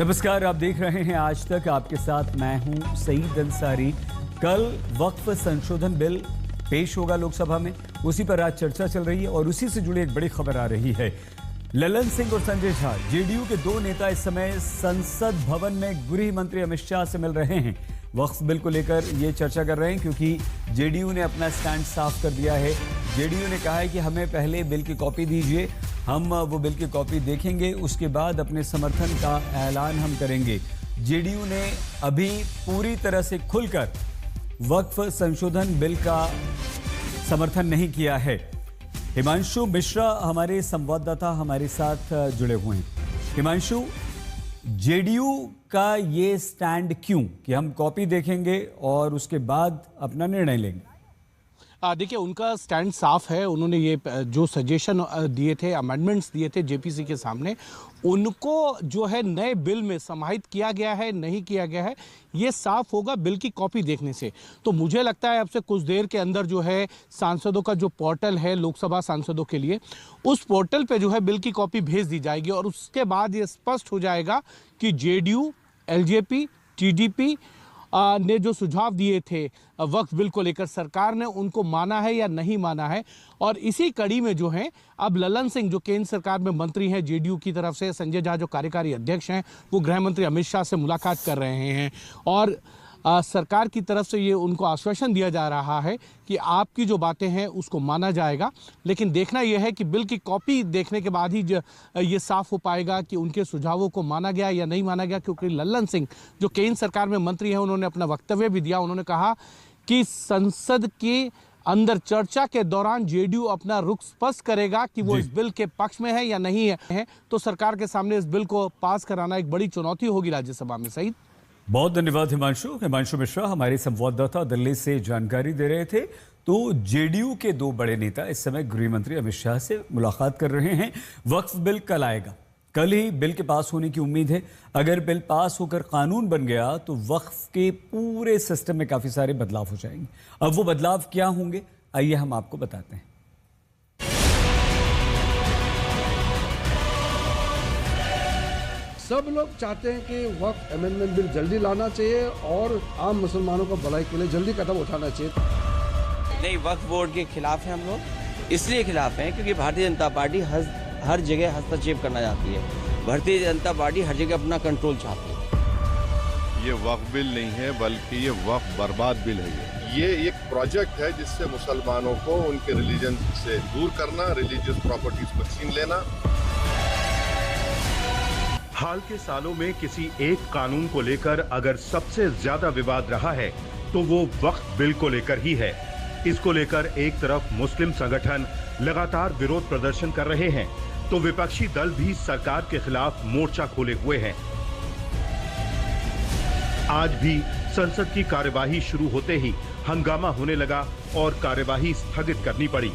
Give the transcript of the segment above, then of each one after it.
नमस्कार, आप देख रहे हैं आज तक। आपके साथ मैं हूं सईद अंसारी। कल वक्फ संशोधन बिल पेश होगा लोकसभा में, उसी पर आज चर्चा चल रही है और उसी से जुड़ी एक बड़ी खबर आ रही है। ललन सिंह और संजय झा, जेडीयू के दो नेता इस समय संसद भवन में गृह मंत्री अमित शाह से मिल रहे हैं। वक्फ बिल को लेकर ये चर्चा कर रहे हैं क्योंकि जेडीयू ने अपना स्टैंड साफ कर दिया है। जेडीयू ने कहा है कि हमें पहले बिल की कॉपी दीजिए, हम वो बिल की कॉपी देखेंगे, उसके बाद अपने समर्थन का ऐलान हम करेंगे। जेडीयू ने अभी पूरी तरह से खुलकर वक्फ संशोधन बिल का समर्थन नहीं किया है। हिमांशु मिश्रा हमारे संवाददाता हमारे साथ जुड़े हुए हैं। हिमांशु, जेडीयू का ये स्टैंड क्यों कि हम कॉपी देखेंगे और उसके बाद अपना निर्णय लेंगे? देखिए, उनका स्टैंड साफ है। उन्होंने ये जो सजेशन दिए थे, अमेंडमेंट्स दिए थे जेपीसी के सामने, उनको जो है नए बिल में समाहित किया गया है नहीं किया गया है, ये साफ होगा बिल की कॉपी देखने से। तो मुझे लगता है अब से कुछ देर के अंदर जो है सांसदों का जो पोर्टल है लोकसभा सांसदों के लिए, उस पोर्टल पे जो है बिल की कॉपी भेज दी जाएगी और उसके बाद ये स्पष्ट हो जाएगा कि जेडीयू, एलजेपी, टीडीपी ने जो सुझाव दिए थे वक्फ बिल को लेकर, सरकार ने उनको माना है या नहीं माना है। और इसी कड़ी में जो है अब ललन सिंह जो केंद्र सरकार में मंत्री हैं जेडीयू की तरफ से, संजय झा जो कार्यकारी अध्यक्ष हैं, वो गृह मंत्री अमित शाह से मुलाकात कर रहे हैं और सरकार की तरफ से ये उनको आश्वासन दिया जा रहा है कि आपकी जो बातें हैं उसको माना जाएगा। लेकिन देखना यह है कि बिल की कॉपी देखने के बाद ही ये साफ हो पाएगा कि उनके सुझावों को माना गया या नहीं माना गया। क्योंकि ललन सिंह जो केंद्र सरकार में मंत्री हैं, उन्होंने अपना वक्तव्य भी दिया। उन्होंने कहा कि संसद के अंदर चर्चा के दौरान जेडीयू अपना रुख स्पष्ट करेगा कि वो इस बिल के पक्ष में है या नहीं है। तो सरकार के सामने इस बिल को पास कराना एक बड़ी चुनौती होगी राज्यसभा में। सही, बहुत धन्यवाद हिमांशु मिश्रा हमारे संवाददाता दिल्ली से जानकारी दे रहे थे। तो जेडीयू के दो बड़े नेता इस समय गृह मंत्री अमित शाह से मुलाकात कर रहे हैं। वक्फ बिल कल आएगा, कल ही बिल के पास होने की उम्मीद है। अगर बिल पास होकर कानून बन गया तो वक्फ के पूरे सिस्टम में काफी सारे बदलाव हो जाएंगे। अब वो बदलाव क्या होंगे, आइए हम आपको बताते हैं। सब लोग चाहते हैं कि वक्फ अमेंडमेंट बिल जल्दी लाना चाहिए और आम मुसलमानों को भलाई के लिए जल्दी कदम उठाना चाहिए। नहीं, वक्फ बोर्ड के खिलाफ हैं हम लोग। इसलिए खिलाफ हैं क्योंकि भारतीय जनता पार्टी हर जगह हस्तक्षेप करना चाहती है। भारतीय जनता पार्टी हर जगह अपना कंट्रोल चाहती है। ये वक्फ बिल नहीं है बल्कि ये वक्फ बर्बाद बिल है। ये एक प्रोजेक्ट है जिससे मुसलमानों को उनके रिलीजन से दूर करना, रिलीजियस प्रॉपर्टीज को छीन लेना। हाल के सालों में किसी एक कानून को लेकर अगर सबसे ज्यादा विवाद रहा है तो वो वक्फ बिल को लेकर ही है। इसको लेकर एक तरफ मुस्लिम संगठन लगातार विरोध प्रदर्शन कर रहे हैं तो विपक्षी दल भी सरकार के खिलाफ मोर्चा खोले हुए हैं। आज भी संसद की कार्यवाही शुरू होते ही हंगामा होने लगा और कार्यवाही स्थगित करनी पड़ी।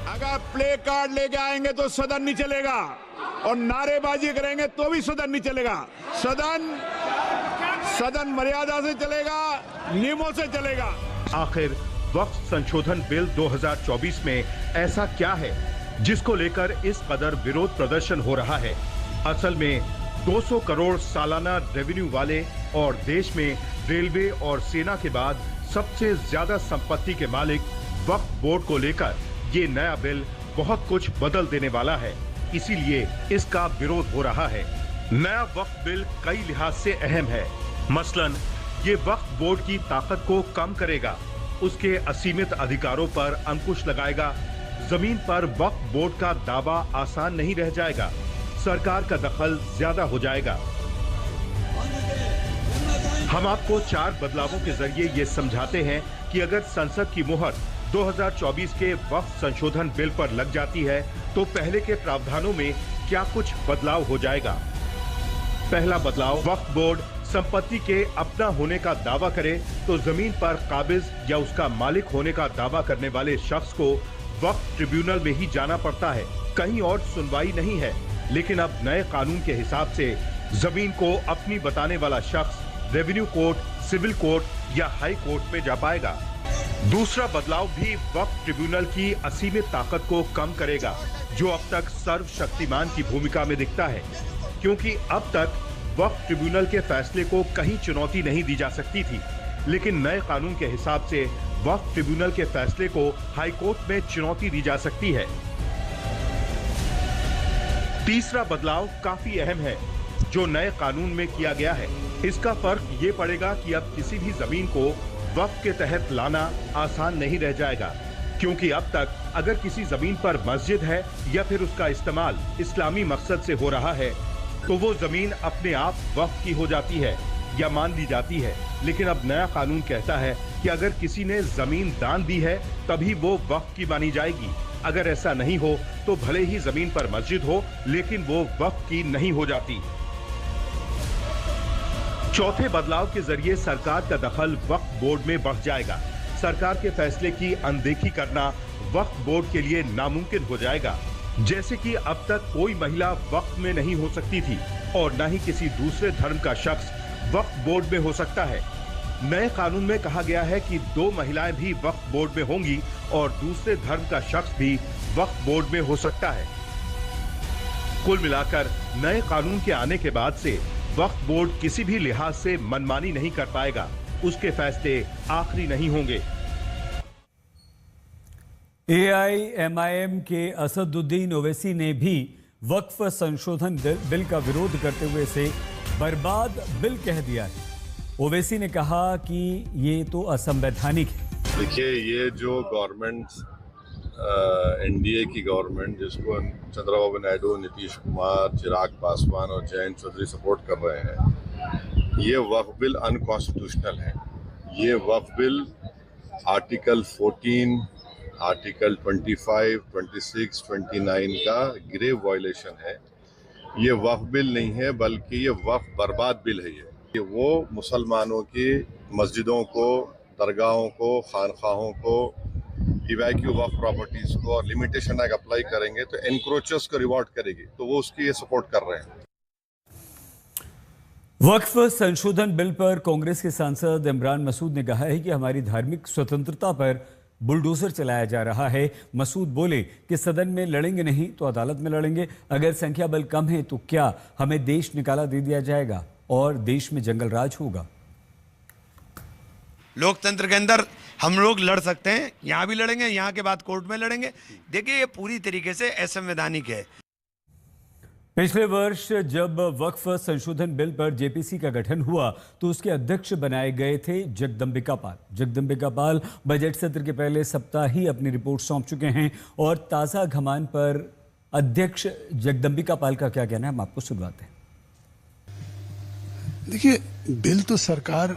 अगर प्ले कार्ड लेके आएंगे तो सदन नहीं चलेगा और नारेबाजी करेंगे तो भी सदन नहीं चलेगा। सदन मर्यादा से चलेगा, नियमों से चलेगा। आखिर वक्फ संशोधन बिल 2024 में ऐसा क्या है जिसको लेकर इस कदर विरोध प्रदर्शन हो रहा है? असल में 200 करोड़ सालाना रेवेन्यू वाले और देश में रेलवे और सेना के बाद सबसे ज्यादा संपत्ति के मालिक वक्फ बोर्ड को लेकर ये नया बिल बहुत कुछ बदल देने वाला है, इसीलिए इसका विरोध हो रहा है। नया वक्फ बिल कई लिहाज से अहम है। मसलन ये वक्फ बोर्ड की ताकत को कम करेगा, उसके असीमित अधिकारों पर अंकुश लगाएगा, जमीन पर वक्फ बोर्ड का दावा आसान नहीं रह जाएगा, सरकार का दखल ज्यादा हो जाएगा। हम आपको 4 बदलावों के जरिए ये समझाते हैं कि अगर संसद की मुहर 2024 के वक्फ संशोधन बिल पर लग जाती है तो पहले के प्रावधानों में क्या कुछ बदलाव हो जाएगा। पहला बदलाव, वक्फ बोर्ड संपत्ति के अपना होने का दावा करे तो जमीन पर काबिज या उसका मालिक होने का दावा करने वाले शख्स को वक्फ ट्रिब्यूनल में ही जाना पड़ता है, कहीं और सुनवाई नहीं है। लेकिन अब नए कानून के हिसाब से जमीन को अपनी बताने वाला शख्स रेवेन्यू कोर्ट, सिविल कोर्ट या हाई कोर्ट में जा पाएगा। दूसरा बदलाव भी वक्फ ट्रिब्यूनल की असीमित ताकत को कम करेगा, जो अब तक सर्वशक्तिमान की भूमिका में दिखता है, क्योंकि अब तक वक्फ ट्रिब्यूनल के फैसले को कहीं चुनौती नहीं दी जा सकती थी, लेकिन नए कानून के हिसाब से वक्फ ट्रिब्यूनल के फैसले को हाईकोर्ट में चुनौती दी जा सकती है। तीसरा बदलाव काफी अहम है जो नए कानून में किया गया है। इसका फर्क ये पड़ेगा कि अब किसी भी जमीन को वक्फ के तहत लाना आसान नहीं रह जाएगा, क्योंकि अब तक अगर किसी जमीन पर मस्जिद है या फिर उसका इस्तेमाल इस्लामी मकसद से हो रहा है तो वो जमीन अपने आप वक्फ की हो जाती है या मान ली जाती है। लेकिन अब नया कानून कहता है कि अगर किसी ने जमीन दान दी है तभी वो वक्फ की मानी जाएगी। अगर ऐसा नहीं हो तो भले ही जमीन पर मस्जिद हो लेकिन वो वक्फ की नहीं हो जाती। चौथे बदलाव के जरिए सरकार का दखल वक्फ बोर्ड में बढ़ जाएगा। सरकार के फैसले की अनदेखी करना वक्फ बोर्ड के लिए नामुमकिन हो जाएगा। जैसे कि अब तक कोई महिला वक्फ में नहीं हो सकती थी और न ही किसी दूसरे धर्म का शख्स वक्फ बोर्ड में हो सकता है। नए कानून में कहा गया है कि 2 महिलाएं भी वक्फ बोर्ड में होंगी और दूसरे धर्म का शख्स भी वक्फ बोर्ड में हो सकता है। कुल मिलाकर नए कानून के आने के बाद से वक्फ बोर्ड किसी भी लिहाज से मनमानी नहीं कर पाएगा, उसके फैसले आखिरी नहीं होंगे। AIMIM के असदुद्दीन ओवैसी ने भी वक्फ संशोधन बिल का विरोध करते हुए इसे बर्बाद बिल कह दिया है। ओवैसी ने कहा कि ये तो असंवैधानिक है। देखिए, ये जो गवर्नमेंट NDA की गवर्नमेंट जिसको चंद्रबाबू नायडू, नीतीश कुमार, चिराग पासवान और जयंत चौधरी सपोर्ट कर रहे हैं, ये वक्फ बिल अनकॉन्स्टिट्यूशनल है। ये वक्फ बिल आर्टिकल 14, आर्टिकल 25, 26, 29 का ग्रेव वायलेशन है। ये वक्फ बिल नहीं है बल्कि ये वक्फ बर्बाद बिल है। ये वो मुसलमानों की मस्जिदों को, दरगाहों को, खानखाहों को, इवैक्यू वक्फ प्रॉपर्टीज को और लिमिटेशन एक्ट अप्लाई करेंगे तो एनक्रोचर्स को रिवॉर्ड करेगी, तो वो उसकी ये सपोर्ट कर रहे हैं। वक्फ संशोधन बिल पर कांग्रेस के सांसद इमरान मसूद ने कहा है कि हमारी धार्मिक स्वतंत्रता पर बुलडोजर चलाया जा रहा है। मसूद बोले कि सदन में लड़ेंगे नहीं तो अदालत में लड़ेंगे। अगर संख्या बल कम है तो क्या हमें देश निकाला दे दिया जाएगा और देश में जंगल राज होगा? लोकतंत्र के अंदर हम लोग लड़ सकते हैं, यहाँ भी लड़ेंगे, यहाँ के बाद कोर्ट में लड़ेंगे। देखिए, ये पूरी तरीके से असंवैधानिक है। पिछले वर्ष जब वक्फ संशोधन बिल पर जेपीसी का गठन हुआ तो उसके अध्यक्ष बनाए गए थे जगदम्बिका पाल। जगदम्बिका पाल बजट सत्र के पहले सप्ताह ही अपनी रिपोर्ट सौंप चुके हैं और ताज़ा घमान पर अध्यक्ष जगदम्बिका पाल का क्या कहना है, हम आपको सुनवाते हैं। देखिए, बिल तो सरकार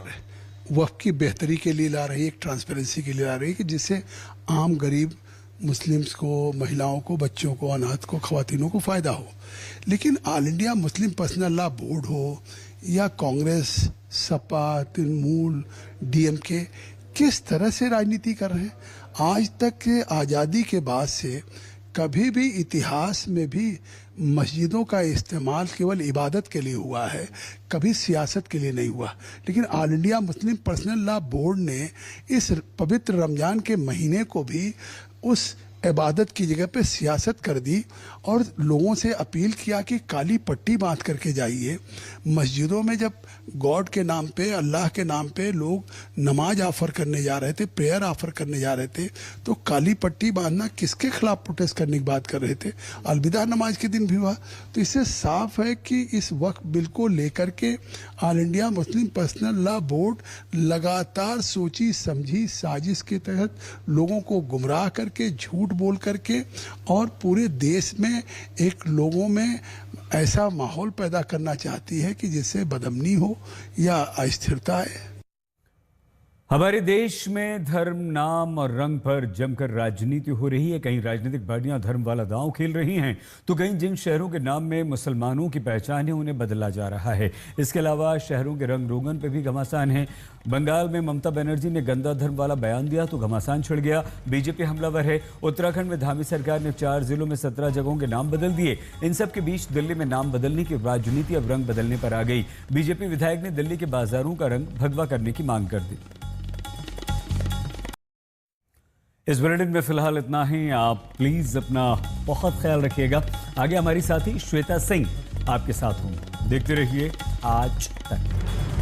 वक्फ की बेहतरी के लिए ला रही है, एक ट्रांसपेरेंसी के लिए ला रही है कि जिससे आम गरीब मुस्लिम्स को, महिलाओं को, बच्चों को, अनाथ को, खवातीनों को फ़ायदा हो। लेकिन all India Muslim personal law board हो या कांग्रेस, सपा, तृणमूल, DMK किस तरह से राजनीति कर रहे हैं। आज तक के आज़ादी के बाद से कभी भी इतिहास में भी मस्जिदों का इस्तेमाल केवल इबादत के लिए हुआ है, कभी सियासत के लिए नहीं हुआ। लेकिन all India Muslim personal law board ने इस पवित्र रमज़ान के महीने को भी उस इबादत की जगह पे सियासत कर दी और लोगों से अपील किया कि काली पट्टी बांध करके जाइए। मस्जिदों में जब गॉड के नाम पे, अल्लाह के नाम पे लोग नमाज ऑफर करने जा रहे थे, प्रेयर ऑफर करने जा रहे थे, तो काली पट्टी बांधना किसके खिलाफ प्रोटेस्ट करने की बात कर रहे थे? अलविदा नमाज के दिन भी हुआ। तो इससे साफ है कि इस वक्फ बिल को लेकर के all India Muslim personal law board लगातार सोची समझी साजिश के तहत लोगों को गुमराह करके, झूठ बोल करके और पूरे देश में एक लोगों में ऐसा माहौल पैदा करना चाहती है कि जिससे बदअमनी हो या अस्थिरता है। हमारे देश में धर्म, नाम और रंग पर जमकर राजनीति हो रही है। कहीं राजनीतिक पार्टियां धर्म वाला दांव खेल रही हैं तो कहीं जिन शहरों के नाम में मुसलमानों की पहचान है उन्हें बदला जा रहा है। इसके अलावा शहरों के रंग रोगन पर भी घमासान है। बंगाल में ममता बनर्जी ने गंदा धर्म वाला बयान दिया तो घमासान छिड़ गया। बीजेपी हमलावर है। उत्तराखंड में धामी सरकार ने 4 जिलों में 17 जगहों के नाम बदल दिए। इन सब के बीच दिल्ली में नाम बदलने की राजनीति अब रंग बदलने पर आ गई। बीजेपी विधायक ने दिल्ली के बाजारों का रंग भगवा करने की मांग कर दी। इस बुलेटिन में फिलहाल इतना ही। आप प्लीज अपना बहुत ख्याल रखिएगा। आगे हमारी साथी श्वेता सिंह आपके साथ होंगे। देखते रहिए आज तक।